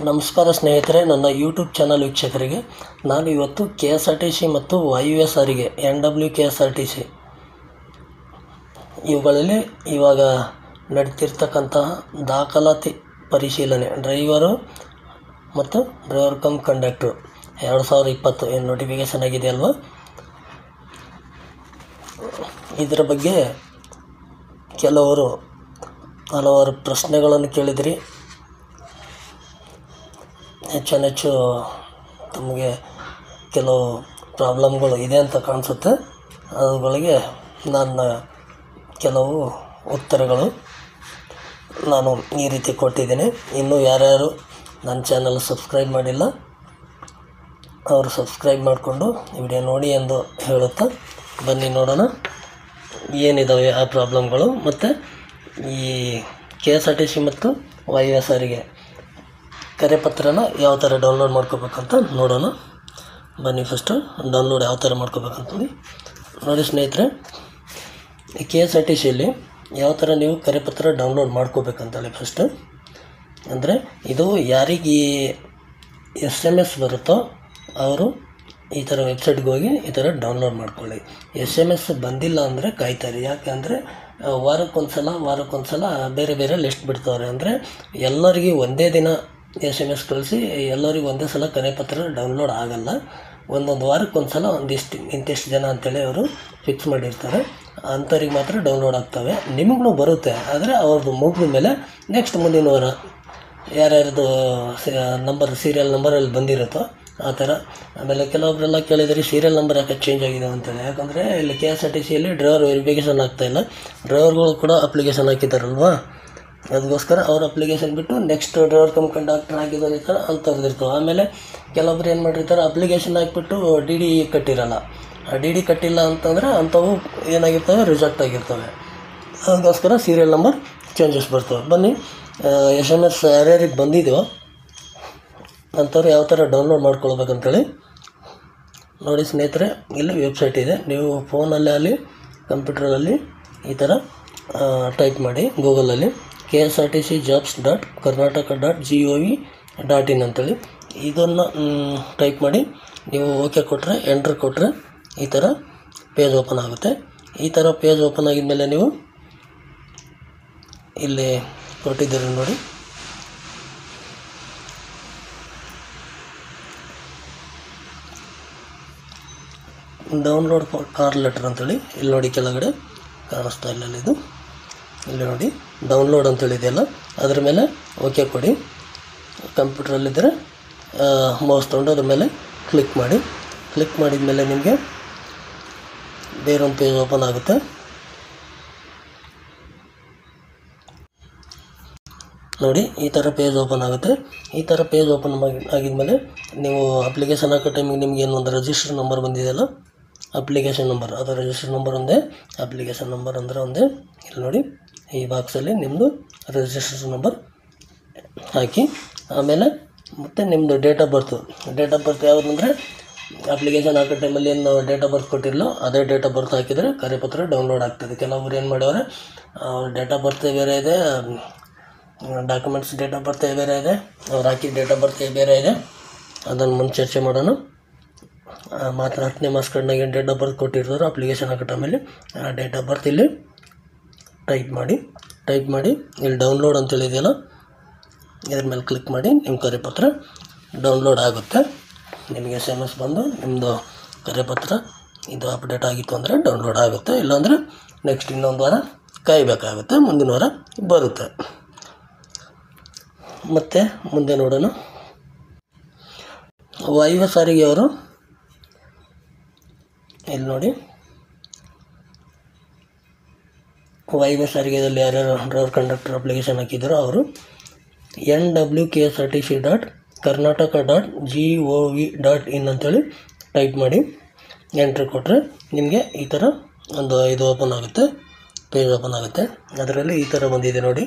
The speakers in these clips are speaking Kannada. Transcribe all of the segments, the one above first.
ನಮಸ್ಕಾರ ಸ್ನೇಹಿತರೆ, ನನ್ನ ಯೂಟ್ಯೂಬ್ ಚಾನಲ್ ವೀಕ್ಷಕರಿಗೆ ನಾನು ಇವತ್ತು KSRTC ಮತ್ತು YUS ಸಾರಿಗೆ NWKSRTC ಇವುಗಳಲ್ಲಿ ಇವಾಗ ನಡೆತಿರ್ತಕ್ಕಂತಹ ದಾಖಲಾತಿ ಪರಿಶೀಲನೆ ಡ್ರೈವರು ಮತ್ತು ಡ್ರೈವರ್ ಕಮ್ ಕಂಡಕ್ಟ್ರು 2020 ಏನು ನೋಟಿಫಿಕೇಷನ್ ಆಗಿದೆ ಅಲ್ವಾ, ಇದರ ಬಗ್ಗೆ ಹಲವಾರು ಪ್ರಶ್ನೆಗಳನ್ನು ಕೇಳಿದ್ರಿ. ಹೆಚ್ಚು ತಮಗೆ ಕೆಲವು ಪ್ರಾಬ್ಲಮ್ಗಳು ಇದೆ ಅಂತ ಕಾಣಿಸುತ್ತೆ. ಅವುಗಳಿಗೆ ನನ್ನ ಕೆಲವು ಉತ್ತರಗಳು ನಾನು ಈ ರೀತಿ ಕೊಟ್ಟಿದ್ದೀನಿ. ಇನ್ನೂ ಯಾರ್ಯಾರು ನನ್ನ ಚಾನಲ್ ಸಬ್ಸ್ಕ್ರೈಬ್ ಮಾಡಿಲ್ಲ ಅವರು ಸಬ್ಸ್ಕ್ರೈಬ್ ಮಾಡಿಕೊಂಡು ವಿಡಿಯೋ ನೋಡಿ ಎಂದು ಹೇಳುತ್ತಾ ಬನ್ನಿ ನೋಡೋಣ ಏನಿದ್ದಾವೆ ಆ ಪ್ರಾಬ್ಲಮ್ಗಳು. ಮತ್ತು ಈ KSRTC ಮತ್ತು YUS ಸಾರಿಗೆ ಕರೆಪತ್ರನ ಯಾವ ಥರ ಡೌನ್ಲೋಡ್ ಮಾಡ್ಕೋಬೇಕಂತ ನೋಡೋಣ ಬನ್ನಿ. ಫಸ್ಟು ಡೌನ್ಲೋಡ್ ಯಾವ ಥರ ಮಾಡ್ಕೋಬೇಕಂತಂದು ನೋಡಿ ಸ್ನೇಹಿತರೆ. ಈ KSRTCಯಲ್ಲಿ ಯಾವ ಥರ ನೀವು ಕರೆಪತ್ರ ಡೌನ್ಲೋಡ್ ಮಾಡ್ಕೋಬೇಕಂತೇಳಿ ಫಸ್ಟು ಅಂದರೆ ಇದು ಯಾರಿಗೆ SMS ಬರುತ್ತೋ ಅವರು ಈ ಥರ ವೆಬ್ಸೈಟ್ಗೆ ಹೋಗಿ ಈ ಥರ ಡೌನ್ಲೋಡ್ ಮಾಡ್ಕೊಳ್ಳಿ. SMS ಬಂದಿಲ್ಲ ಅಂದರೆ ಕಾಯ್ತಾರೆ. ಯಾಕೆಂದರೆ ವಾರಕ್ಕೊಂದ್ಸಲ ಬೇರೆ ಬೇರೆ ಲಿಸ್ಟ್ ಬಿಡ್ತವ್ರೆ. ಅಂದರೆ ಎಲ್ಲರಿಗೂ ಒಂದೇ ದಿನ SMS ಕಳಿಸಿ ಎಲ್ಲರಿಗೂ ಒಂದೇ ಸಲ ಕರೆಪತ್ರ ಡೌನ್ಲೋಡ್ ಆಗಲ್ಲ. ಒಂದೊಂದು ವಾರಕ್ಕೊಂದ್ಸಲ ಇಂತಿಷ್ಟು ಜನ ಅಂತೇಳಿ ಅವರು ಫಿಕ್ಸ್ ಮಾಡಿರ್ತಾರೆ. ಅಂಥವ್ರಿಗೆ ಮಾತ್ರ ಡೌನ್ಲೋಡ್ ಆಗ್ತವೆ. ನಿಮಗೂ ಬರುತ್ತೆ, ಆದರೆ ಅವ್ರದ್ದು ಮುಗಿದ ಮೇಲೆ ನೆಕ್ಸ್ಟ್ ಮುಂದಿನ ವಾರ ಯಾರ್ಯಾರ್ದು ಸೀರಿಯಲ್ ನಂಬರಲ್ಲಿ ಬಂದಿರುತ್ತೋ ಆ ಥರ. ಆಮೇಲೆ ಕೆಲವೊಬ್ಬರೆಲ್ಲ ಕೇಳಿದರೆ ಸೀರಿಯಲ್ ನಂಬರ್ ಯಾಕೆ ಚೇಂಜ್ ಆಗಿದೆ ಅಂತೇಳಿ. ಯಾಕಂದರೆ ಇಲ್ಲಿ KSRTCಯಲ್ಲಿ ಡ್ರೈವರ್ ವೆರಿಫಿಕೇಷನ್ ಆಗ್ತಾಯಿಲ್ಲ. ಡ್ರೈವರ್ಗಳು ಕೂಡ ಅಪ್ಲಿಕೇಶನ್ ಹಾಕಿದ್ದಾರಲ್ವಾ, ಅದಕ್ಕೋಸ್ಕರ ಅವ್ರ ಅಪ್ಲಿಕೇಶನ್ ಬಿಟ್ಟು ನೆಕ್ಸ್ಟ್ ಡ್ರೈವರ್ ಕಮ್ ಕಂಡಕ್ಟರ್ ಹಾಕಿದವ್ರು ಇರ್ತಾರೆ ಅಂಥವ್ರದ್ದು ಇರ್ತವೆ. ಆಮೇಲೆ ಕೆಲವೊಬ್ರು ಏನು ಮಾಡಿರ್ತಾರೆ, ಅಪ್ಲಿಕೇಶನ್ ಹಾಕಿಬಿಟ್ಟು DD ಕಟ್ಟಿರಲ್ಲ. ಆ DD ಕಟ್ಟಿಲ್ಲ ಅಂತಂದರೆ ಅಂಥವು ಏನಾಗಿರ್ತವೆ, ರಿಜೆಕ್ಟ್ ಆಗಿರ್ತವೆ. ಅದಕ್ಕೋಸ್ಕರ ಸೀರಿಯಲ್ ನಂಬರ್ ಚೇಂಜಸ್ ಬರ್ತವೆ. ಬನ್ನಿ SMS ಯಾರ್ಯಾರಿಗೆ ಬಂದಿದೆಯೋ ಅಂಥವ್ರು ಯಾವ ಥರ ಡೌನ್ಲೋಡ್ ಮಾಡ್ಕೊಳ್ಬೇಕಂತೇಳಿ ನೋಡಿ ಸ್ನೇಹಿತರೆ. ಇಲ್ಲಿ ವೆಬ್ಸೈಟ್ ಇದೆ, ನೀವು ಫೋನಲ್ಲಿ ಅಲ್ಲಿ ಕಂಪ್ಯೂಟರಲ್ಲಿ ಈ ಥರ ಟೈಪ್ ಮಾಡಿ ಗೂಗಲಲ್ಲಿ KSRTCjobs.karnataka.gov.in ಅಂತೇಳಿ ಇದನ್ನು ಟೈಪ್ ಮಾಡಿ ನೀವು ಓಕೆ ಕೊಟ್ಟರೆ ಎಂಟ್ರ್ ಕೊಟ್ಟರೆ ಈ ಥರ ಪೇಜ್ ಓಪನ್ ಆಗುತ್ತೆ. ಈ ಥರ ಪೇಜ್ ಓಪನ್ ಆಗಿದ ಮೇಲೆ ನೀವು ಇಲ್ಲಿ ಕೊಟ್ಟಿದ್ದೀರಿ ನೋಡಿ, ಡೌನ್ಲೋಡ್ ಫಾರ್ ಕಾರ್ ಲೆಟರ್ ಅಂತೇಳಿ ಇಲ್ಲಿ ನೋಡಿ ಕೆಳಗಡೆ ಕಾಣಿಸ್ತಾ ಇಲ್ಲ ಇದು. ಇಲ್ಲಿ ನೋಡಿ ಡೌನ್ಲೋಡ್ ಅಂತೇಳಿದೆಯಲ್ಲ, ಅದರ ಮೇಲೆ ಓಕೆ ಕೊಡಿ. ಕಂಪ್ಯೂಟ್ರಲ್ಲಿದ್ದರೆ ಮೌಸ್ ತೊಗೊಂಡು ಅದ್ರ ಮೇಲೆ ಕ್ಲಿಕ್ ಮಾಡಿದ ಮೇಲೆ ನಿಮಗೆ ಬೇರೊಂದು ಪೇಜ್ ಓಪನ್ ಆಗುತ್ತೆ. ನೋಡಿ ಈ ಥರ ಪೇಜ್ ಓಪನ್ ಆಗುತ್ತೆ. ಈ ಥರ ಪೇಜ್ ಓಪನ್ ಆಗಿದ್ಮೇಲೆ ನೀವು ಅಪ್ಲಿಕೇಶನ್ ಹಾಕೋ ಟೈಮಿಗೆ ನಿಮ್ಗೆ ಏನು ಒಂದು ರಿಜಿಸ್ಟರ್ ನಂಬರ್ ಬಂದಿದೆಯಲ್ಲ, ಅಪ್ಲಿಕೇಶನ್ ನಂಬರ್, ಅದು ರಿಜಿಸ್ಟರ್ ನಂಬರ್ ಒಂದೇ, ಅಪ್ಲಿಕೇಶನ್ ನಂಬರ್ ಅಂದರೆ ಒಂದೇ. ಇಲ್ಲಿ ನೋಡಿ ಈ ಬಾಕ್ಸಲ್ಲಿ ನಿಮ್ಮದು ರಿಜಿಸ್ಟ್ರೇಷನ್ ನಂಬರ್ ಹಾಕಿ, ಆಮೇಲೆ ಮತ್ತು ನಿಮ್ಮದು ಡೇಟ್ ಆಫ್ ಬರ್ತ್ ಯಾವುದಂದರೆ ಅಪ್ಲಿಕೇಶನ್ ಹಾಕೋ ಟೈಮಲ್ಲಿ ಏನು ಡೇಟ್ ಆಫ್ ಬರ್ತ್ ಕೊಟ್ಟಿರಲೋ ಅದೇ ಡೇಟ್ ಆಫ್ ಬರ್ತ್ ಹಾಕಿದರೆ ಕರೆಪತ್ರ ಡೌನ್ಲೋಡ್ ಆಗ್ತದೆ. ಕೆಲವೊಬ್ರು ಏನು ಮಾಡ್ಯವ್ರೆ, ಡೇಟ್ ಆಫ್ ಬರ್ತ್ ಬೇರೆ ಇದೆ, ಡಾಕ್ಯುಮೆಂಟ್ಸ್ ಡೇಟ್ ಆಫ್ ಬರ್ತ್ ಬೇರೆ ಇದೆ, ಅವ್ರು ಹಾಕಿ ಡೇಟ್ ಆಫ್ ಬರ್ತ್ ಬೇರೆ ಇದೆ. ಅದನ್ನು ಮುಂದೆ ಚರ್ಚೆ ಮಾಡೋಣ. ಮಾತ್ರ 10ನೇ ಮಾರ್ಕ್ಸ್ ಕಾರ್ಡ್ನಾಗ ಏನು ಡೇಟ್ ಆಫ್ ಬರ್ತ್ ಕೊಟ್ಟಿರ್ತಾರೋ ಅಪ್ಲಿಕೇಶನ್ ಹಾಕೋ ಟೈಮಲ್ಲಿ ಆ ಡೇಟ್ ಆಫ್ ಬರ್ತ್ ಇಲ್ಲಿ ಟೈಪ್ ಮಾಡಿ ಇಲ್ಲಿ ಡೌನ್ಲೋಡ್ ಅಂತೇಳಿದೆಯಲ್ಲ ಇದ್ರ ಮೇಲೆ ಕ್ಲಿಕ್ ಮಾಡಿ ನಿಮ್ಮ ಕರೆಪತ್ರ ಡೌನ್ಲೋಡ್ ಆಗುತ್ತೆ. ನಿಮಗೆ SMS ಬಂದು ನಿಮ್ಮದು ಕರೆಪತ್ರ ಇದು ಅಪ್ಡೇಟ್ ಆಗಿತ್ತು ಅಂದರೆ ಡೌನ್ಲೋಡ್ ಆಗುತ್ತೆ. ಇಲ್ಲಾಂದರೆ ನೆಕ್ಸ್ಟ್ ಇನ್ನೊಂದು ವಾರ ಕಾಯಬೇಕಾಗುತ್ತೆ, ಮುಂದಿನ ವಾರ ಬರುತ್ತೆ. ಮತ್ತು ಮುಂದೆ ನೋಡೋಣ. YUS ಸಾರಿಗೆ ಅವರು ಇಲ್ಲಿ ನೋಡಿ, YUS ಸಾರಿಗೆದಲ್ಲಿ ಯಾರ್ಯಾರು ಡ್ರೈವರ್ ಕಂಡಕ್ಟರ್ ಅಪ್ಲಿಕೇಶನ್ ಹಾಕಿದ್ದಾರೋ ಅವರು NWKSRTC.karnataka.gov.in ಅಂತೇಳಿ ಟೈಪ್ ಮಾಡಿ ಎಂಟ್ರಿ ಕೊಟ್ಟರೆ ನಿಮಗೆ ಈ ಥರ ಒಂದು ಇದು ಓಪನ್ ಆಗುತ್ತೆ, ಪೇಜ್ ಓಪನ್ ಆಗುತ್ತೆ. ಅದರಲ್ಲಿ ಈ ಥರ ಬಂದಿದೆ ನೋಡಿ,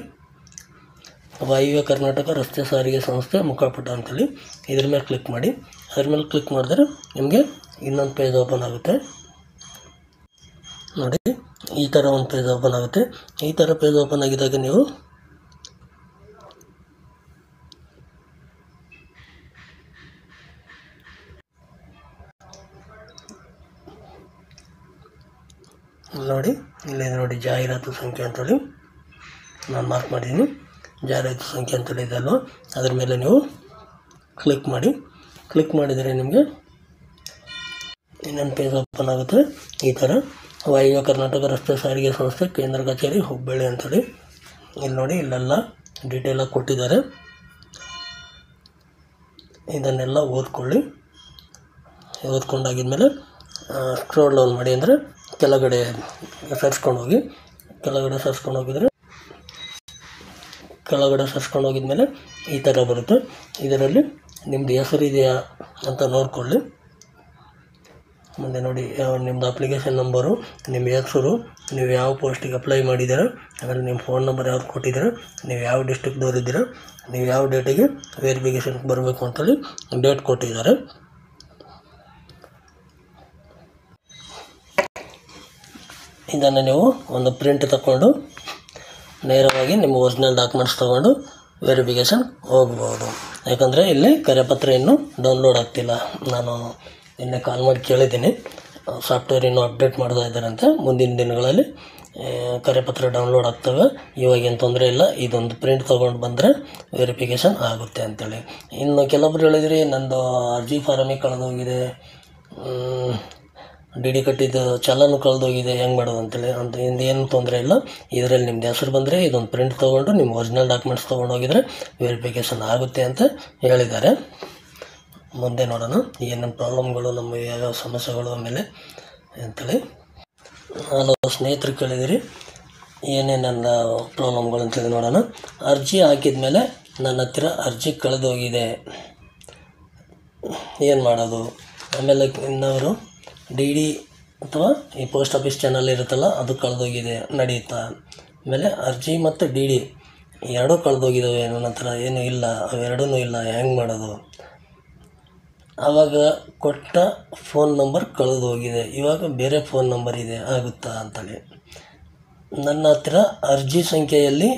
ವಾಯುವ್ಯ ಕರ್ನಾಟಕ ರಸ್ತೆ ಸಾರಿಗೆ ಸಂಸ್ಥೆ ಮುಖಪುಟ ಅಂತೇಳಿ ಇದ್ರ ಮೇಲೆ ಕ್ಲಿಕ್ ಮಾಡಿ. ಅದ್ರ ಮೇಲೆ ಕ್ಲಿಕ್ ಮಾಡಿದ್ರೆ ನಿಮಗೆ ಇನ್ನೊಂದು ಪೇಜ್ ಓಪನ್ ಆಗುತ್ತೆ ನೋಡಿ. ಈ ಥರ ಒಂದು ಪೇಜ್ ಓಪನ್ ಆಗುತ್ತೆ. ಈ ಥರ ಪೇಜ್ ಓಪನ್ ಆಗಿದಾಗ ನೀವು ನೋಡಿ ಇಲ್ಲಿ ನೋಡಿ ಜಾಹೀರಾತು ಸಂಖ್ಯೆ ಅಂತೇಳಿ ನಾನು ಮಾರ್ಕ್ ಮಾಡಿದ್ದೀನಿ. ಜಾಹೀರಾತು ಸಂಖ್ಯೆ ಅಂತೇಳಿ ಇದೆಯಲ್ವ, ಅದ್ರ ಮೇಲೆ ನೀವು ಕ್ಲಿಕ್ ಮಾಡಿ. ಕ್ಲಿಕ್ ಮಾಡಿದರೆ ನಿಮಗೆ ಇನ್ನೊಂದು ಪೇಜ್ ಓಪನ್ ಆಗುತ್ತೆ. ಈ ಥರ ವಾಯುವ್ಯ ಕರ್ನಾಟಕ ರಸ್ತೆ ಸಾರಿಗೆ ಸಂಸ್ಥೆ ಕೇಂದ್ರ ಕಚೇರಿ ಹುಬ್ಬಳ್ಳಿ ಅಂತೇಳಿ ಇಲ್ಲಿ ನೋಡಿ, ಇಲ್ಲೆಲ್ಲ ಡೀಟೇಲಾಗಿ ಕೊಟ್ಟಿದ್ದಾರೆ. ಇದನ್ನೆಲ್ಲ ಓದ್ಕೊಳ್ಳಿ. ಓದ್ಕೊಂಡಾಗಿದ್ಮೇಲೆ ಸ್ಕ್ರೋಲ್ ಡೌನ್ ಮಾಡಿ, ಅಂದರೆ ಕೆಳಗಡೆ ಸರ್ಸ್ಕೊಂಡು ಹೋಗಿ. ಕೆಳಗಡೆ ಸರ್ಸ್ಕೊಂಡು ಹೋಗಿದ್ಮೇಲೆ ಈ ಥರ ಬರುತ್ತೆ. ಇದರಲ್ಲಿ ನಿಮ್ಮದು ಹೆಸರಿದೆಯಾ ಅಂತ ನೋಡಿಕೊಳ್ಳಿ. ಮುಂದೆ ನೋಡಿ ನಿಮ್ಮದು ಅಪ್ಲಿಕೇಶನ್ ನಂಬರು, ನಿಮ್ಮ ಹೆಸರು, ನೀವು ಯಾವ ಪೋಸ್ಟಿಗೆ ಅಪ್ಲೈ ಮಾಡಿದ್ದೀರ, ಆಮೇಲೆ ನಿಮ್ಮ ಫೋನ್ ನಂಬರ್ ಯಾವ್ದು ಕೊಟ್ಟಿದ್ದೀರ, ನೀವು ಯಾವ ಡಿಸ್ಟ್ರಿಕ್ದವ್ರು ಇದ್ದೀರ, ನೀವು ಯಾವ ಡೇಟಿಗೆ ವೆರಿಫಿಕೇಷನ್ಗೆ ಬರಬೇಕು ಅಂತೇಳಿ ಡೇಟ್ ಕೊಟ್ಟಿದ್ದಾರೆ. ಇದನ್ನು ನೀವು ಒಂದು ಪ್ರಿಂಟ್ ತಗೊಂಡು ನೇರವಾಗಿ ನಿಮ್ಮ ಒರಿಜಿನಲ್ ಡಾಕ್ಯುಮೆಂಟ್ಸ್ ತೊಗೊಂಡು ವೆರಿಫಿಕೇಷನ್ ಹೋಗ್ಬೋದು. ಯಾಕಂದರೆ ಇಲ್ಲಿ ಕರೆಪತ್ರ ಇನ್ನೂ ಡೌನ್ಲೋಡ್ ಆಗ್ತಿಲ್ಲ. ನಾನು ನಿನ್ನೆ ಕಾಲ್ ಮಾಡಿ ಕೇಳಿದ್ದೀನಿ, ಸಾಫ್ಟ್ವೇರ್ ಇನ್ನೂ ಅಪ್ಡೇಟ್ ಮಾಡ್ತಾ ಇದ್ದಾರಂತೆ. ಮುಂದಿನ ದಿನಗಳಲ್ಲಿ ಕರೆಪತ್ರ ಡೌನ್ಲೋಡ್ ಆಗ್ತವೆ. ಇವಾಗೇನು ತೊಂದರೆ ಇಲ್ಲ, ಇದೊಂದು ಪ್ರಿಂಟ್ ತೊಗೊಂಡು ಬಂದರೆ ವೆರಿಫಿಕೇಷನ್ ಆಗುತ್ತೆ ಅಂಥೇಳಿ. ಇನ್ನು ಕೆಲವೊಬ್ರು ಹೇಳಿದ್ರಿ ನಂದು ಅರ್ಜಿ ಫಾರಮಿಗೆ ಕಳೆದೋಗಿದೆ, ಡಿ ಕಟ್ಟಿದ್ದು ಚಲನು ಕಳೆದೋಗಿದೆ, ಹೆಂಗೆ ಮಾಡೋದು ಅಂತೇಳಿ. ಅಂತ ಏನು ತೊಂದರೆ ಇಲ್ಲ. ಇದರಲ್ಲಿ ನಿಮ್ಮದು ಹೆಸರು ಬಂದರೆ ಇದೊಂದು ಪ್ರಿಂಟ್ ತೊಗೊಂಡು ನಿಮ್ಮ ಒರಿಜಿನಲ್ ಡಾಕ್ಯುಮೆಂಟ್ಸ್ ತೊಗೊಂಡೋಗಿದ್ರೆ ವೆರಿಫಿಕೇಷನ್ ಆಗುತ್ತೆ ಅಂತ ಹೇಳಿದ್ದಾರೆ. ಮುಂದೆ ನೋಡೋಣ ಏನೇನು ಪ್ರಾಬ್ಲಮ್ಗಳು, ನಮ್ಮ ಯಾವ್ಯಾವ ಸಮಸ್ಯೆಗಳು ಆಮೇಲೆ ಅಂತೇಳಿ. ಹಲವು ಸ್ನೇಹಿತರು ಕೇಳಿದಿರಿ ಏನೇನೆಲ್ಲ ಪ್ರಾಬ್ಲಮ್ಗಳು ಅಂತೇಳಿ ನೋಡೋಣ. ಅರ್ಜಿ ಹಾಕಿದ ಮೇಲೆ ನನ್ನ ಹತ್ತಿರ ಅರ್ಜಿ ಕಳೆದೋಗಿದೆ, ಏನು ಮಾಡೋದು? ಆಮೇಲೆ ಇನ್ನವರು ಡಿ ಅಥವಾ ಈ ಪೋಸ್ಟ್ ಆಫೀಸ್ ಚಾನಲ್ ಇರುತ್ತಲ್ಲ ಅದು ಕಳೆದೋಗಿದೆ, ನಡೆಯುತ್ತಾ? ಆಮೇಲೆ ಅರ್ಜಿ ಮತ್ತು ಡಿ ಎರಡೂ ಕಳೆದೋಗಿದ್ದಾವೆ, ನನ್ನ ಹತ್ರ ಏನೂ ಇಲ್ಲ, ಅವೆರಡೂ ಇಲ್ಲ, ಹೆಂಗೆ ಮಾಡೋದು? ಆವಾಗ ಕೊಟ್ಟ ಫೋನ್ ನಂಬರ್ ಕಳೆದೋಗಿದೆ, ಇವಾಗ ಬೇರೆ ಫೋನ್ ನಂಬರ್ ಇದೆ, ಆಗುತ್ತಾ ಅಂತೇಳಿ. ನನ್ನ ಹತ್ತಿರ ಅರ್ಜಿ ಸಂಖ್ಯೆಯಲ್ಲಿ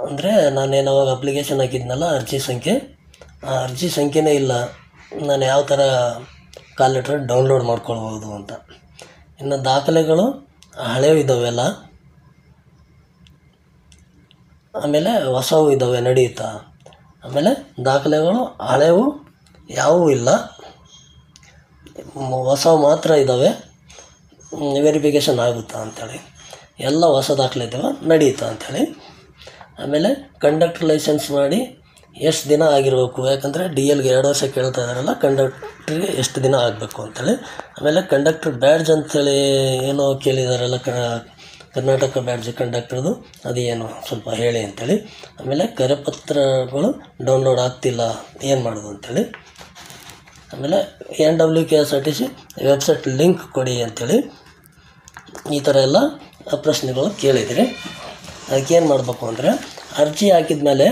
ಅಂದರೆ ನಾನೇನು ಅವಾಗ ಅಪ್ಲಿಕೇಶನ್ ಹಾಕಿದ್ನಲ್ಲ ಅರ್ಜಿ ಸಂಖ್ಯೆ, ಆ ಅರ್ಜಿ ಸಂಖ್ಯೆನೇ ಇಲ್ಲ. ನಾನು ಯಾವ ಥರ ಕಾಲ್ ಲೆಟ್ರ್ ಡೌನ್ಲೋಡ್ ಮಾಡ್ಕೊಳ್ಬೋದು ಅಂತ. ಇನ್ನು ದಾಖಲೆಗಳು ಹಳೆವು ಇದ್ದಾವೆಲ್ಲ, ಆಮೇಲೆ ಹೊಸವು ಇದ್ದಾವೆ, ನಡೆಯುತ್ತಾ? ಆಮೇಲೆ ದಾಖಲೆಗಳು ಹಳೆವು ಯಾವುವೂ ಇಲ್ಲ, ಹೊಸವು ಮಾತ್ರ ಇದ್ದಾವೆ, ವೆರಿಫಿಕೇಷನ್ ಆಗುತ್ತಾ ಅಂಥೇಳಿ. ಎಲ್ಲ ಹೊಸ ದಾಖಲೆ ಇದ್ದಾವೆ, ನಡೆಯುತ್ತಾ ಅಂಥೇಳಿ. ಆಮೇಲೆ ಕಂಡಕ್ಟರ್ ಲೈಸೆನ್ಸ್ ಮಾಡಿ ಎಷ್ಟು ದಿನ ಆಗಿರಬೇಕು, ಯಾಕಂದರೆ ಡಿ ಎಲ್ಗೆ 2 ವರ್ಷ ಕೇಳ್ತಾ ಇದ್ದಾರಲ್ಲ, ಕಂಡಕ್ಟ್ರಿಗೆ ಎಷ್ಟು ದಿನ ಆಗಬೇಕು ಅಂತೇಳಿ. ಆಮೇಲೆ ಕಂಡಕ್ಟರ್ ಬ್ಯಾಡ್ಜ್ ಅಂಥೇಳಿ ಏನೋ ಕೇಳಿದಾರಲ್ಲ, ಕರ್ನಾಟಕ ಬ್ಯಾಡ್ಜ್ ಕಂಡಕ್ಟರ್ದು, ಅದು ಏನು ಸ್ವಲ್ಪ ಹೇಳಿ ಅಂಥೇಳಿ. ಆಮೇಲೆ ಕರೆಪತ್ರಗಳು ಡೌನ್ಲೋಡ್ ಆಗ್ತಿಲ್ಲ, ಏನು ಮಾಡೋದು ಅಂಥೇಳಿ. ಆಮೇಲೆ NWKSRTC ವೆಬ್ಸೈಟ್ ಲಿಂಕ್ ಕೊಡಿ ಅಂಥೇಳಿ. ಈ ಥರ ಎಲ್ಲ ಪ್ರಶ್ನೆಗಳು ಕೇಳಿದಿರಿ. ಅದಕ್ಕೇನು ಮಾಡಬೇಕು ಅಂದರೆ, ಅರ್ಜಿ ಹಾಕಿದ ಮೇಲೆ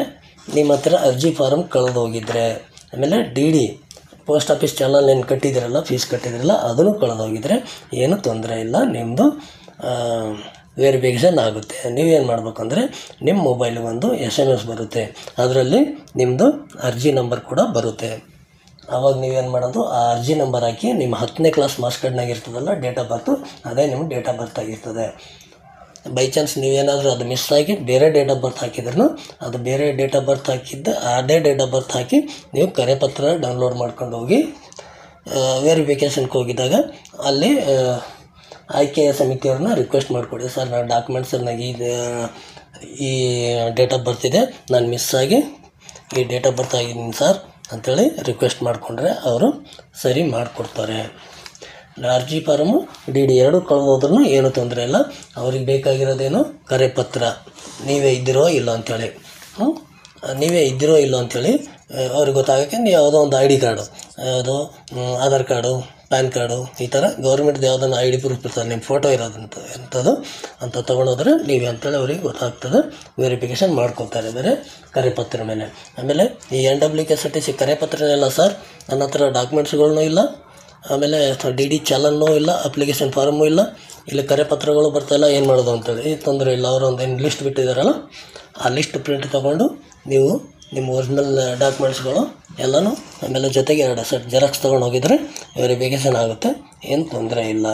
ನಿಮ್ಮ ಹತ್ರ ಅರ್ಜಿ ಫಾರಮ್ ಕಳೆದೋಗಿದ್ರೆ, ಆಮೇಲೆ ಡಿ ಪೋಸ್ಟ್ ಆಫೀಸ್ ಚಾನಲ್ ಏನು ಕಟ್ಟಿದ್ದೀರಲ್ಲ, ಫೀಸ್ ಕಟ್ಟಿದ್ರಲ್ಲ, ಅದನ್ನು ಕಳೆದೋಗಿದ್ರೆ ಏನೂ ತೊಂದರೆ ಇಲ್ಲ, ನಿಮ್ಮದು ವೆರಿಫಿಕೇಷನ್ ಆಗುತ್ತೆ. ನೀವೇನು ಮಾಡಬೇಕಂದ್ರೆ ನಿಮ್ಮ ಮೊಬೈಲಿಗೆ ಒಂದು SMS ಬರುತ್ತೆ, ಅದರಲ್ಲಿ ನಿಮ್ಮದು ಅರ್ಜಿ ನಂಬರ್ ಕೂಡ ಬರುತ್ತೆ. ಆವಾಗ ನೀವೇನು ಮಾಡೋದು, ಆ ಅರ್ಜಿ ನಂಬರ್ ಹಾಕಿ ನಿಮ್ಮ 10ನೇ ಕ್ಲಾಸ್ ಮಾರ್ಕ್ಸ್ ಕಾರ್ಡ್ನಾಗ ಇರ್ತದಲ್ಲ ಡೇಟ್ ಆಫ್ ಬರ್ತು, ಅದೇ ನಿಮ್ಮ ಡೇಟ್ ಆಫ್ ಬರ್ತ್ ಆಗಿರ್ತದೆ. ಬೈ ಚಾನ್ಸ್ ನೀವೇನಾದರೂ ಅದು ಮಿಸ್ ಆಗಿ ಬೇರೆ ಡೇಟ್ ಆಫ್ ಬರ್ತ್ ಹಾಕಿದ್ರೂ, ಅದು ಬೇರೆ ಡೇಟ್ ಆಫ್ ಬರ್ತ್ ಹಾಕಿದ್ದು ಅದೇ ಡೇಟ್ ಆಫ್ ಬರ್ತ್ ಹಾಕಿ ನೀವು ಕರೆಪತ್ರ ಡೌನ್ಲೋಡ್ ಮಾಡ್ಕೊಂಡು ಹೋಗಿ ವೆರಿಫಿಕೇಷನ್ಗೆ ಹೋಗಿದ್ದಾಗ ಅಲ್ಲಿ ಆಯ್ಕೆಯ ಸಮಿತಿಯವ್ರನ್ನ ರಿಕ್ವೆಸ್ಟ್ ಮಾಡಿಕೊಡಿ, ಸರ್ ನಾನು ಡಾಕ್ಯುಮೆಂಟ್ಸನ್ನಾಗಿ ಈ ಡೇಟ್ ಆಫ್ ಬರ್ತ್ ಇದೆ, ನಾನು ಮಿಸ್ ಆಗಿ ಈ ಡೇಟ್ ಆಫ್ ಬರ್ತ್ ಆಗಿದ್ದೀನಿ ಸರ್ ಅಂಥೇಳಿ ರಿಕ್ವೆಸ್ಟ್ ಮಾಡಿಕೊಂಡ್ರೆ ಅವರು ಸರಿ ಮಾಡಿಕೊಡ್ತಾರೆ. ಅರ್ಜಿ ಫಾರಮು ಡಿ ಎರಡೂ ಕಳೆದೋದ್ರೂ ಏನೂ ತೊಂದರೆ ಇಲ್ಲ. ಅವ್ರಿಗೆ ಬೇಕಾಗಿರೋದೇನು ಕರೆಪತ್ರ, ನೀವೇ ಇದ್ದಿರೋ ಇಲ್ಲ ಅಂಥೇಳಿ. ನೀವೇ ಇದ್ದಿರೋ ಇಲ್ಲ ಅಂಥೇಳಿ ಅವ್ರಿಗೆ ಗೊತ್ತಾಗೋಕ್ಕೆ ನೀವು ಯಾವುದೋ ಒಂದು ID ಕಾರ್ಡು, ಯಾವುದೋ ಆಧಾರ್ ಕಾರ್ಡು, ಪ್ಯಾನ್ ಕಾರ್ಡು, ಈ ಥರ ಗೌರ್ಮೆಂಟ್ದು ಯಾವುದನ್ನು ID ಪ್ರೂಫ್ ಇರ್ತದೆ, ನಿಮ್ಮ ಫೋಟೋ ಇರೋದಂತ ಎಂಥದ್ದು ಅಂತ ತೊಗೊಂಡೋದ್ರೆ ನೀವೇ ಅಂಥೇಳಿ ಅವ್ರಿಗೆ ಗೊತ್ತಾಗ್ತದೆ, ವೆರಿಫಿಕೇಷನ್ ಮಾಡ್ಕೊತಾರೆ ಬೇರೆ ಕರೆಪತ್ರ ಮೇಲೆ. ಆಮೇಲೆ ಈ NWKSRTC ಕರೆಪತ್ರನೆಲ್ಲ ಸರ್ ನನ್ನ ಹತ್ರ ಡಾಕ್ಯುಮೆಂಟ್ಸ್ಗಳನ್ನೂ ಇಲ್ಲ, ಆಮೇಲೆ ಡಿ ಚಲನ್ನೂ ಇಲ್ಲ, ಅಪ್ಲಿಕೇಶನ್ ಫಾರಮ್ಮು ಇಲ್ಲ, ಇಲ್ಲಿ ಕರೆಪತ್ರಗಳು ಬರ್ತಾಯಿಲ್ಲ, ಏನು ಮಾಡೋದು ಅಂತೇಳಿ. ತೊಂದರೆ ಇಲ್ಲ, ಅವರು ಒಂದು ಏನು ಲಿಸ್ಟ್ ಬಿಟ್ಟಿದ್ದಾರಲ್ಲ, ಆ ಲಿಸ್ಟ್ ಪ್ರಿಂಟ್ ತೊಗೊಂಡು ನೀವು ನಿಮ್ಮ ಒರಿಜಿನಲ್ ಡಾಕ್ಯುಮೆಂಟ್ಸ್ಗಳು ಎಲ್ಲನೂ ಆಮೇಲೆ ಜೊತೆಗೆ 2 ಸೆಟ್ ಜೆರಾಕ್ಸ್ ತೊಗೊಂಡು ಹೋಗಿದರೆ ವೆರಿಫಿಕೇಷನ್ ಆಗುತ್ತೆ. ಏನು ತೊಂದರೆ ಇಲ್ಲ.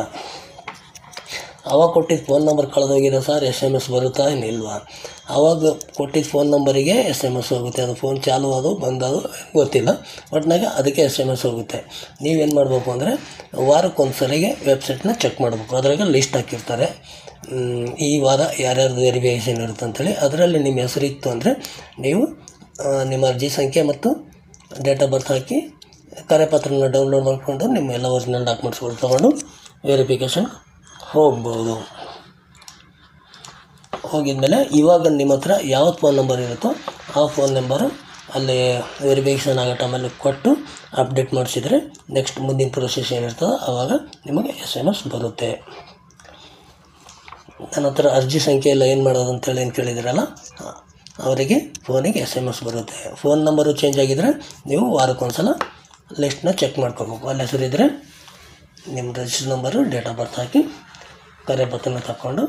ಅವಾಗ ಕೊಟ್ಟಿದ್ದ ಫೋನ್ ನಂಬರ್ ಕಳೆದೋಗಿದೆ ಸರ್, SMS ಬರುತ್ತಾ ಏನಿಲ್ವಾ? ಆವಾಗ ಕೊಟ್ಟಿದ್ದ ಫೋನ್ ನಂಬರಿಗೆ SMS ಹೋಗುತ್ತೆ. ಅದು ಫೋನ್ ಚಾಲು ಅದು ಬಂದದು ಗೊತ್ತಿಲ್ಲ, ಒಟ್ಟಿನಾಗ ಅದಕ್ಕೆ SMS ಹೋಗುತ್ತೆ. ನೀವೇನು ಮಾಡಬೇಕು ಅಂದರೆ ವಾರಕ್ಕೊಂದ್ಸಲಿಗೆ ವೆಬ್ಸೈಟ್ನ ಚೆಕ್ ಮಾಡಬೇಕು. ಅದ್ರಾಗ ಲಿಸ್ಟ್ ಹಾಕಿರ್ತಾರೆ, ಈ ವಾರ ಯಾರ್ಯಾರ್ದು ವೆರಿಫಿಕೇಷನ್ ಇರುತ್ತೆ ಅಂಥೇಳಿ. ಅದರಲ್ಲಿ ನಿಮ್ಮ ಹೆಸರು ಇತ್ತು ಅಂದರೆ ನೀವು ನಿಮ್ಮ ಅರ್ಜಿ ಸಂಖ್ಯೆ ಮತ್ತು ಡೇಟ್ ಆಫ್ ಬರ್ತ್ ಹಾಕಿ ಕರೆಪತ್ರನ ಡೌನ್ಲೋಡ್ ಮಾಡಿಕೊಂಡು ನಿಮ್ಮ ಎಲ್ಲ ಒರಿಜಿನಲ್ ಡಾಕ್ಯುಮೆಂಟ್ಸ್ಗಳು ತೊಗೊಂಡು ವೆರಿಫಿಕೇಷನ್ ಹೋಗ್ಬೋದು. ಹೋಗಿದ್ಮೇಲೆ ಇವಾಗ ನಿಮ್ಮ ಹತ್ರ ಯಾವತ್ತು ಫೋನ್ ನಂಬರ್ ಇರುತ್ತೋ ಆ ಫೋನ್ ನಂಬರು ಅಲ್ಲಿ ವೆರಿಫಿಕೇಷನ್ ಆಗೋ ಟೈಮಲ್ಲಿ ಕೊಟ್ಟು ಅಪ್ಡೇಟ್ ಮಾಡಿಸಿದರೆ ನೆಕ್ಸ್ಟ್ ಮುಂದಿನ ಪ್ರೊಸೆಸ್ ಏನಿರ್ತದೋ ಆವಾಗ ನಿಮಗೆ SMS ಬರುತ್ತೆ. ನನ್ನ ಹತ್ರ ಅರ್ಜಿ ಸಂಖ್ಯೆ ಎಲ್ಲ ಏನು ಮಾಡೋದು ಅಂತೇಳಿ ಏನು ಕೇಳಿದಿರಲ್ಲ, ಅವರಿಗೆ ಫೋನಿಗೆ SMS ಬರುತ್ತೆ. ಫೋನ್ ನಂಬರು ಚೇಂಜ್ ಆಗಿದ್ದರೆ ನೀವು ವಾರಕ್ಕೊಂದ್ಸಲ ಲಿಸ್ಟ್ನ ಚೆಕ್ ಮಾಡ್ಕೋಬೇಕು. ಅಲ್ಲಿ ಹೆಸರಿದ್ದರೆ ನಿಮ್ಮ register number date of birth ಹಾಕಿ ಕರೆಪತ್ರನ ತಗೊಂಡು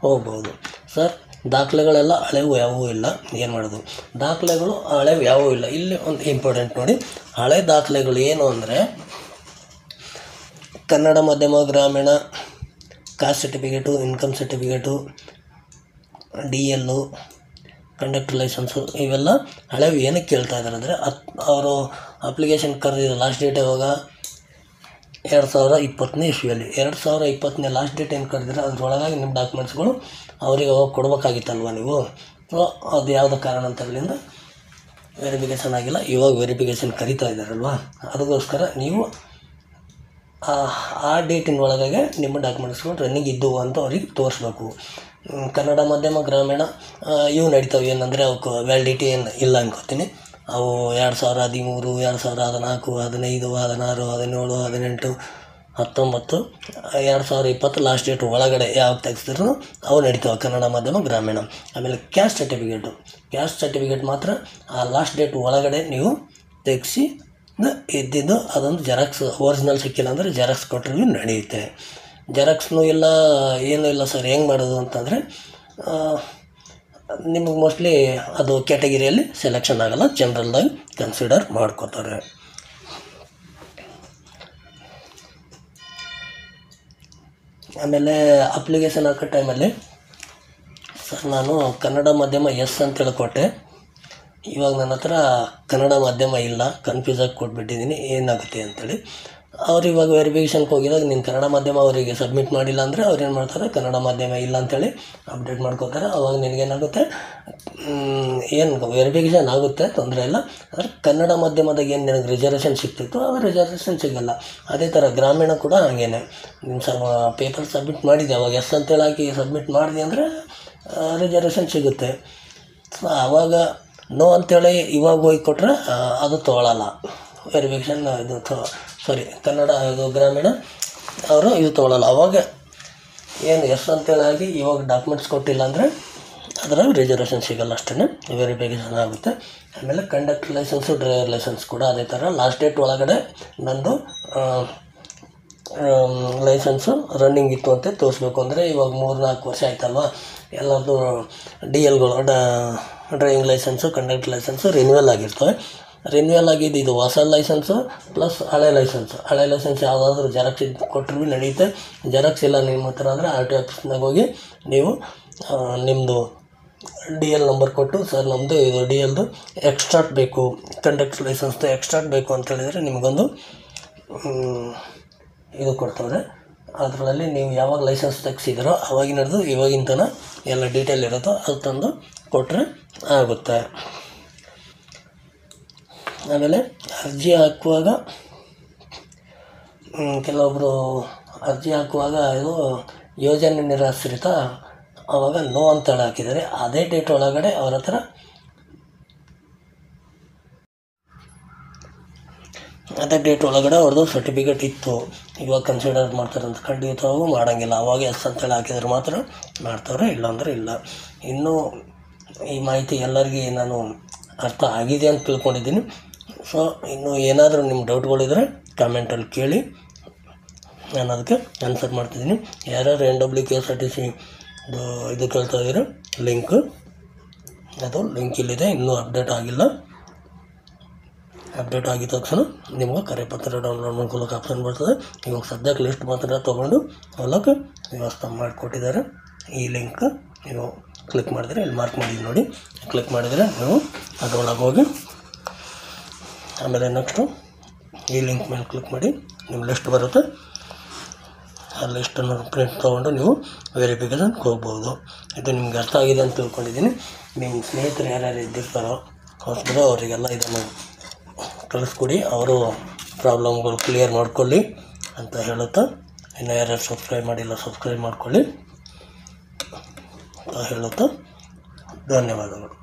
ಹೋಗ್ಬೋದು. ಸರ್ ದಾಖಲೆಗಳೆಲ್ಲ ಹಳೆವು ಯಾವುವೂ ಇಲ್ಲ, ಏನು ಮಾಡೋದು? ದಾಖಲೆಗಳು ಹಳೆವು ಯಾವುವೂ ಇಲ್ಲ. ಇಲ್ಲಿ ಒಂದು ಇಂಪಾರ್ಟೆಂಟ್ ನೋಡಿ, ಹಳೆ ದಾಖಲೆಗಳು ಏನು ಅಂದರೆ ಕನ್ನಡ ಮಾಧ್ಯಮ ಗ್ರಾಮೀಣ cost certificate, income certificate, DL, conductor licence, ಇವೆಲ್ಲ ಹಳೆವು ಏನಕ್ಕೆ ಕೇಳ್ತಾ ಇದ್ದಾರೆ ಅಂದರೆ ಅವರು ಅಪ್ಲಿಕೇಶನ್ ಕರೆದಿದ್ದು ಲಾಸ್ಟ್ ಡೇಟ್ ಯಾವಾಗ 2020ನೇ ಇಸ್ವಿಯಲ್ಲಿ. 2020ನೇ ಲಾಸ್ಟ್ ಡೇಟ್ ಏನು ಕರೆದಿದ್ರೆ ಅದ್ರೊಳಗಾಗಿ ನಿಮ್ಮ ಡಾಕ್ಯುಮೆಂಟ್ಸ್ಗಳು ಅವರಿಗೆ ಅವಾಗ ಕೊಡಬೇಕಾಗಿತ್ತಲ್ವ ನೀವು. ಸೊ ಅದು ಯಾವುದೋ ಕಾರಣ ಅಂತಗಳಿಂದ ವೆರಿಫಿಕೇಷನ್ ಆಗಿಲ್ಲ. ಇವಾಗ ವೆರಿಫಿಕೇಷನ್ ಕರಿತಾ ಇದ್ದಾರಲ್ವ, ಅದಕ್ಕೋಸ್ಕರ ನೀವು ಆ ಡೇಟಿನ ಒಳಗಾಗಿ ನಿಮ್ಮ ಡಾಕ್ಯುಮೆಂಟ್ಸ್ಗಳು ರನ್ನಿಂಗ್ ಇದ್ದವು ಅಂತ ಅವ್ರಿಗೆ ತೋರಿಸ್ಬೇಕು. ಕನ್ನಡ ಮಾಧ್ಯಮ ಗ್ರಾಮೀಣ ಇವು ನಡೀತಾವೆ, ಏನಂದರೆ ಅವಕ್ಕೆ ವ್ಯಾಲಿಡಿಟಿ ಏನು ಇಲ್ಲ ಅನ್ಕೋತೀನಿ. ಅವು 2013, 2014, 15, 16, 17, 18, 2020 ಲಾಸ್ಟ್ ಡೇಟ್ ಒಳಗಡೆ ಯಾವಾಗ ತೆಗೆಸಿದ್ರು ಅವು ನಡೀತಾವೆ ಕನ್ನಡ ಮಾಧ್ಯಮ ಗ್ರಾಮೀಣ. ಆಮೇಲೆ ಕ್ಯಾಸ್ಟ್ ಸರ್ಟಿಫಿಕೇಟ್ ಮಾತ್ರ ಆ ಲಾಸ್ಟ್ ಡೇಟ್ ಒಳಗಡೆ ನೀವು ತೆಗೆಸಿ ಇದ್ದಿದ್ದು ಅದೊಂದು ಜೆರಾಕ್ಸ್, ಒರಿಜಿನಲ್ ಸಿಕ್ಕಿಲ್ಲ ಅಂದರೆ ಜೆರಾಕ್ಸ್ ಕೊಟ್ಟರೆ ನಡೆಯುತ್ತೆ. ಜೆರಾಕ್ಸ್ನೂ ಇಲ್ಲ, ಏನೂ ಇಲ್ಲ ಸರ್, ಹೆಂಗೆ ಮಾಡೋದು ಅಂತಂದರೆ ನಿಮಗೆ ಮೋಸ್ಟ್ಲಿ ಅದು ಕ್ಯಾಟಗಿರಿಯಲ್ಲಿ ಸೆಲೆಕ್ಷನ್ ಆಗೋಲ್ಲ, ಜನರಲ್ದಾಗಿ ಕನ್ಸಿಡರ್ ಮಾಡ್ಕೋತಾರೆ. ಆಮೇಲೆ ಅಪ್ಲಿಕೇಶನ್ ಹಾಕೋ ಟೈಮಲ್ಲಿ ಸರ್ ನಾನು ಕನ್ನಡ ಮಾಧ್ಯಮ ಅಂತೇಳಿ ಕೊಟ್ಟೆ, ಇವಾಗ ನನ್ನ ಹತ್ರ ಕನ್ನಡ ಮಾಧ್ಯಮ ಇಲ್ಲ, ಕನ್ಫ್ಯೂಸ್ ಆಗಿ ಕೊಟ್ಬಿಟ್ಟಿದ್ದೀನಿ, ಏನಾಗುತ್ತೆ ಅಂತೇಳಿ. ಅವ್ರು ಇವಾಗ ವೆರಿಫಿಕೇಷನ್ಗೆ ಹೋಗಿದಾಗ ನೀನು ಕನ್ನಡ ಮಾಧ್ಯಮ ಅವರಿಗೆ ಸಬ್ಮಿಟ್ ಮಾಡಿಲ್ಲ ಅಂದರೆ ಅವ್ರು ಏನು ಮಾಡ್ತಾರೆ, ಕನ್ನಡ ಮಾಧ್ಯಮ ಇಲ್ಲ ಅಂತೇಳಿ ಅಪ್ಡೇಟ್ ಮಾಡ್ಕೋತಾರೆ. ಅವಾಗ ನಿನಗೇನಾಗುತ್ತೆ, ಏನು ವೆರಿಫಿಕೇಷನ್ ಆಗುತ್ತೆ, ತೊಂದರೆ ಇಲ್ಲ. ಆದರೆ ಕನ್ನಡ ಮಾಧ್ಯಮದಾಗ ಏನು ನಿನಗೆ ರಿಸರ್ವೇಷನ್ ಸಿಗ್ತಿತ್ತು ಅದು ರಿಸರ್ವೇಷನ್ ಸಿಗೋಲ್ಲ. ಅದೇ ಥರ ಗ್ರಾಮೀಣ ಕೂಡ ಹಾಗೇನೆ, ನಿಮ್ಮ ಪೇಪರ್ ಸಬ್ಮಿಟ್ ಮಾಡಿದೆ ಅವಾಗ ಅಂತೇಳಿ ಹಾಕಿ ಸಬ್ಮಿಟ್ ಮಾಡಿದೆ ಅಂದರೆ ರಿಸರ್ವೇಷನ್ ಸಿಗುತ್ತೆ. ಸೊ ಆವಾಗ ನೋ ಅಂಥೇಳಿ ಇವಾಗ ಹೋಗಿ ಕೊಟ್ಟರೆ ಅದು ತೊಗೊಳ್ಳಲ್ಲ ವೆರಿಫಿಕೇಷನ್. ಇದು ಕನ್ನಡ ಇದು ಗ್ರಾಮೀಣ ಅವರು ಇದು ತೊಗೊಳ್ಳಲ್ಲ. ಅವಾಗ ಏನು ಅಂತೇಳಿ ಆಗಿ ಇವಾಗ ಡಾಕ್ಯುಮೆಂಟ್ಸ್ ಕೊಟ್ಟಿಲ್ಲ ಅಂದರೆ ಅದರ ರಿಸರ್ವೇಷನ್ ಸಿಗೋಲ್ಲ, ಅಷ್ಟೇ ವೆರಿಫಿಕೇಷನ್ ಆಗುತ್ತೆ. ಆಮೇಲೆ ಕಂಡಕ್ಟರ್ ಲೈಸೆನ್ಸು, ಡ್ರೈವರ್ ಲೈಸೆನ್ಸ್ ಕೂಡ ಅದೇ ಥರ ಲಾಸ್ಟ್ ಡೇಟ್ ಒಳಗಡೆ ನಂದು ಲೈಸೆನ್ಸು ರನ್ನಿಂಗ್ ಇತ್ತು ಅಂತ ತೋರಿಸ್ಬೇಕು. ಅಂದರೆ ಇವಾಗ 3-4 ವರ್ಷ ಆಯ್ತಲ್ವ, ಎಲ್ಲರದ್ದು DLಗಳು driving licence, conductor licence renewal ಆಗಿರ್ತವೆ. ರಿನ್ಯೂವಲ್ ಆಗಿದ್ದು ಇದು ಹೊಸ ಲೈಸೆನ್ಸು ಪ್ಲಸ್ ಹಳೆ ಲೈಸೆನ್ಸ್ ಯಾವುದಾದ್ರೂ ಜೆರಾಕ್ಸ್ ಕೊಟ್ಟರು ನಡೆಯುತ್ತೆ. ಜೆರಾಕ್ಸ್ ಇಲ್ಲ ನಿಮ್ಮ ಹತ್ರ ಅಂದರೆ RTO ಆಫೀಸ್ನಾಗ ಹೋಗಿ ನೀವು ನಿಮ್ಮದು DL ನಂಬರ್ ಕೊಟ್ಟು, ಸರ್ ನಮ್ಮದು ಇದು DLದು ಎಕ್ಸ್ಟ್ರಾಟ್ ಬೇಕು, ಕಂಡಕ್ಟರ್ ಲೈಸೆನ್ಸ್ದು ಎಕ್ಸ್ಟ್ರಾಟ್ ಬೇಕು ಅಂತ ಹೇಳಿದರೆ ನಿಮಗೊಂದು ಇದು ಕೊಡ್ತಾರೆ. ಅದರಲ್ಲಿ ನೀವು ಯಾವಾಗ ಲೈಸೆನ್ಸ್ ತೆಗ್ಸಿದ್ದೀರೋ ಅವಾಗಿನದು ಇವಾಗಿನ ತನಕ ಎಲ್ಲ ಡೀಟೇಲ್ ಇರುತ್ತೋ ಅದು ತಂದು ಕೊಟ್ಟರೆ ಆಗುತ್ತೆ. ಆಮೇಲೆ ಅರ್ಜಿ ಹಾಕುವಾಗ ಕೆಲವೊಬ್ಬರು ಅರ್ಜಿ ಹಾಕುವಾಗ ಇದು ಯೋಜನೆ ನಿರಾಶ್ರಿತ ಆವಾಗ ನೋ ಅಂತೇಳಿ ಹಾಕಿದ್ದಾರೆ. ಅದೇ ಡೇಟ್ ಒಳಗಡೆ ಅವ್ರ ಹತ್ರ ಅವ್ರದ್ದು ಸರ್ಟಿಫಿಕೇಟ್ ಇತ್ತು, ಇವಾಗ ಕನ್ಸಿಡರ್ ಮಾಡ್ತಾರಂತ ಖಂಡಿತವಾಗೂ ಮಾಡೋಂಗಿಲ್ಲ. ಅವಾಗ ಅಂತೇಳಿ ಹಾಕಿದ್ರೆ ಮಾತ್ರ ಮಾಡ್ತಾರೆ, ಇಲ್ಲಾಂದರೆ ಇಲ್ಲ. ಇನ್ನೂ ಈ ಮಾಹಿತಿ ಎಲ್ಲರಿಗೂ ನಾನು ಅರ್ಥ ಆಗಿದೆ ಅಂತ ತಿಳ್ಕೊಂಡಿದ್ದೀನಿ. ಸೊ ಇನ್ನೂ ಏನಾದರೂ ನಿಮ್ಮ ಡೌಟ್ಗಳಿದ್ರೆ ಕಾಮೆಂಟಲ್ಲಿ ಕೇಳಿ, ನಾನು ಅದಕ್ಕೆ ಆನ್ಸರ್ ಮಾಡ್ತಿದ್ದೀನಿ. ಯಾರ್ಯಾರು NWKSRTC ಇದು ಕೇಳ್ತಾ ಇದ್ದೀರೋ ಅದು ಲಿಂಕ್ ಇಲ್ಲಿದೆ, ಇನ್ನೂ ಅಪ್ಡೇಟ್ ಆಗಿಲ್ಲ. ಅಪ್ಡೇಟ್ ಆಗಿದ ತಕ್ಷಣ ನಿಮ್ಗೆ ಕರೆಪತ್ರ ಡೌನ್ಲೋಡ್ ಮಾಡ್ಕೊಳ್ಳೋಕೆ ಆಪ್ಷನ್ ಬರ್ತದೆ. ಇವಾಗ ಸದ್ಯಕ್ಕೆ ಲಿಸ್ಟ್ ಮಾತ್ರ ತೊಗೊಂಡು ಹೊಲಕ್ಕೆ ವ್ಯವಸ್ಥೆ ಮಾಡಿಕೊಟ್ಟಿದ್ದಾರೆ. ಈ ಲಿಂಕ್ ನೀವು ಕ್ಲಿಕ್ ಮಾಡಿದರೆ ಇಲ್ಲಿ ಮಾರ್ಕ್ ಮಾಡಿದ್ದು ನೋಡಿ, ಕ್ಲಿಕ್ ಮಾಡಿದರೆ ನೀವು ಅದರೊಳಗೆ ಹೋಗಿ ಆಮೇಲೆ ನೆಕ್ಸ್ಟು ಈ ಲಿಂಕ್ ಮೇಲೆ ಕ್ಲಿಕ್ ಮಾಡಿ ನಿಮ್ಮ ಲಿಸ್ಟ್ ಬರುತ್ತೆ. ಆ ಲಿಸ್ಟನ್ನು ಪ್ರಿಂಟ್ ತೊಗೊಂಡು ನೀವು ವೆರಿಫಿಕೇಷನ್ಗೆ ಹೋಗ್ಬೋದು. ಇದು ನಿಮ್ಗೆ ಅರ್ಥ ಆಗಿದೆ ಅಂತ ತಿಳ್ಕೊಂಡಿದ್ದೀನಿ. ನಿಮ್ಮ ಸ್ನೇಹಿತರು ಯಾರ್ಯಾರು ಇದ್ದಿರ್ತಾರೋ ಹೊಸಬರು ಅವರಿಗೆಲ್ಲ ಇದನ್ನು ಕಳಿಸ್ಕೊಡಿ, ಅವರು ಪ್ರಾಬ್ಲಮ್ಗಳು ಕ್ಲಿಯರ್ ಮಾಡ್ಕೊಳ್ಳಿ ಅಂತ ಹೇಳುತ್ತಾ, ಇನ್ನು ಯಾರ್ಯಾರು ಸಬ್ಸ್ಕ್ರೈಬ್ ಮಾಡಿಲ್ಲ ಸಬ್ಸ್ಕ್ರೈಬ್ ಮಾಡ್ಕೊಳ್ಳಿ ಅಂತ ಹೇಳುತ್ತಾ ಧನ್ಯವಾದಗಳು.